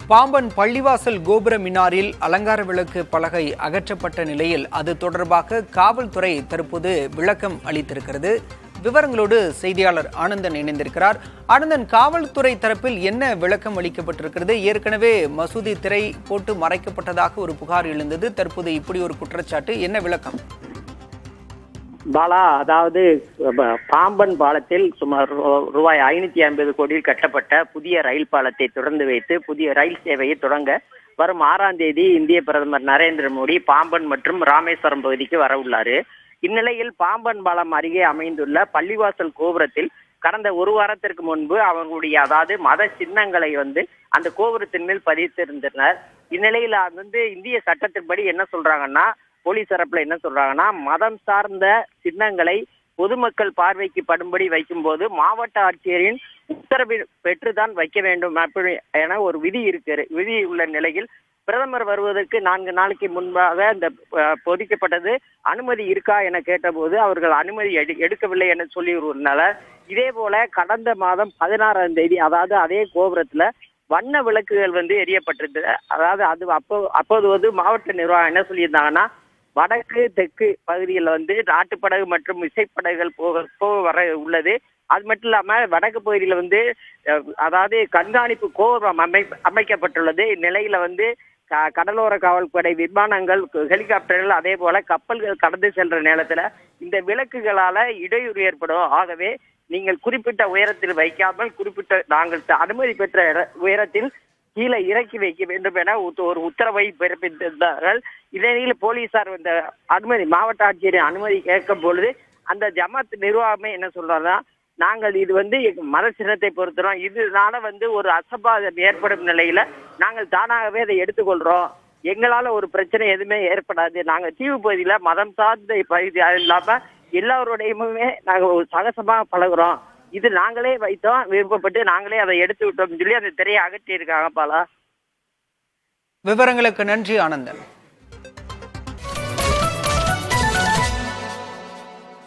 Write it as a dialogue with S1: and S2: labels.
S1: பாம்பன் பள்ளிவாசல் கோபுர மினாரில் அலங்கார விளக்கு பலகை அகற்றப்பட்ட நிலையில் அது தொடர்பாக காவல்துறை தற்போது விளக்கம் அளித்திருக்கிறது. விவரங்களோடு செய்தியாளர் ஆனந்தன் இணைந்திருக்கிறார். ஆனந்தன், காவல்துறை தரப்பில் என்ன விளக்கம் அளிக்கப்பட்டிருக்கிறது? ஏற்கனவே மசூதி திரை போட்டு மறைக்கப்பட்டதாக ஒரு புகார் எழுந்தது. தற்போது இப்படி ஒரு குற்றச்சாட்டு, என்ன விளக்கம்?
S2: பாலா, அதாவது பாம்பன் பாலத்தில் சுமார் ரூபாய் 550 கோடியில் கட்டப்பட்ட புதிய ரயில் பாலத்தை தொடர்ந்து வைத்து புதிய ரயில் சேவையை தொடங்க வரும் 6ஆம் தேதி இந்திய பிரதமர் நரேந்திர மோடி பாம்பன் மற்றும் ராமேஸ்வரம் பகுதிக்கு வர உள்ளாரு. இந்நிலையில் பாம்பன் பாலம் அருகே அமைந்துள்ள பள்ளிவாசல் கோபுரத்தில் கடந்த ஒரு வாரத்திற்கு முன்பு அவங்களுடைய அதாவது மத சின்னங்களை அந்த கோபுரத்தின் மேல் பதித்திருந்தனர். இந்நிலையில் இந்திய சட்டத்தின்படி என்ன சொல்றாங்கன்னா, போலீஸ் தரப்புல என்ன சொல்றாங்கன்னா, மதம் சார்ந்த சின்னங்களை பொதுமக்கள் பார்வைக்கு படும்படி வைக்கும் போது மாவட்ட ஆட்சியரின் உத்தரவு பெற்றுதான் வைக்க வேண்டும் என ஒரு விதி உள்ள நிலையில் பிரதமர் வருவதற்கு 4 நாளைக்கு முன்பாக இந்த பொதிக்கப்பட்டது. அனுமதி இருக்கா என கேட்டபோது அவர்கள் அனுமதி எடுக்கவில்லை என சொல்லி வருவதனால, இதே போல கடந்த மாதம் 16ஆம் தேதி அதாவது அதே கோபுரத்துல வண்ண விளக்குகள் எரியப்பட்டிருந்தது. அதாவது அப்போது மாவட்ட நிர்வாகம் என்ன சொல்லியிருந்தாங்கன்னா, வடக்கு தெற்கு பகுதியில் நாட்டுப்படகு மற்றும் விசைப்படகுகள் போக வர உள்ளது. அது மட்டும் இல்லாம வடக்கு பகுதியில் அதாவது கண்காணிப்பு கோபுரம் அமைக்கப்பட்டுள்ளது. இந்நிலையில கடலோர காவல்படை விமானங்கள், ஹெலிகாப்டர்கள், அதே போல கப்பல்கள் கடந்து சென்ற நேரத்துல இந்த விளக்குகளால இடையூறு ஏற்படும். ஆகவே நீங்கள் குறிப்பிட்ட உயரத்தில் வைக்காமல் நாங்கள் அனுமதி பெற்ற உயரத்தில் கீழே இறக்கி வைக்க வேண்டும் என ஒரு உத்தரவை பிறப்பித்திருந்தார்கள். இந்நிலையில் போலீசார் மாவட்ட ஆட்சியரின் அனுமதி கேட்கும் பொழுது அந்த ஜமாத் நிர்வாகமே என்ன சொல்றாங்கன்னா, நாங்கள் இது மத சின்னத்தை பொறுத்தோம், இதனால ஒரு அசம்பாவிதம் ஏற்படும் நிலையில நாங்கள் தானாகவே அதை எடுத்துக்கொள்றோம், எங்களால ஒரு பிரச்சனை எதுவுமே ஏற்படாது, நாங்க தீவு பகுதியில மதம் சார்ந்த பகுதி இல்லாம எல்லாரோடையுமே நாங்க ஒரு சகசமாக பழகுறோம், இது நாங்களே வைத்தோம், விருப்பப்பட்டு நாங்களே அதை எடுத்து விட்டோம் சொல்லி அந்த திரையை அகற்றி இருக்காங்க. பாலா,
S1: விவரங்களுக்கு நன்றி ஆனந்தன்.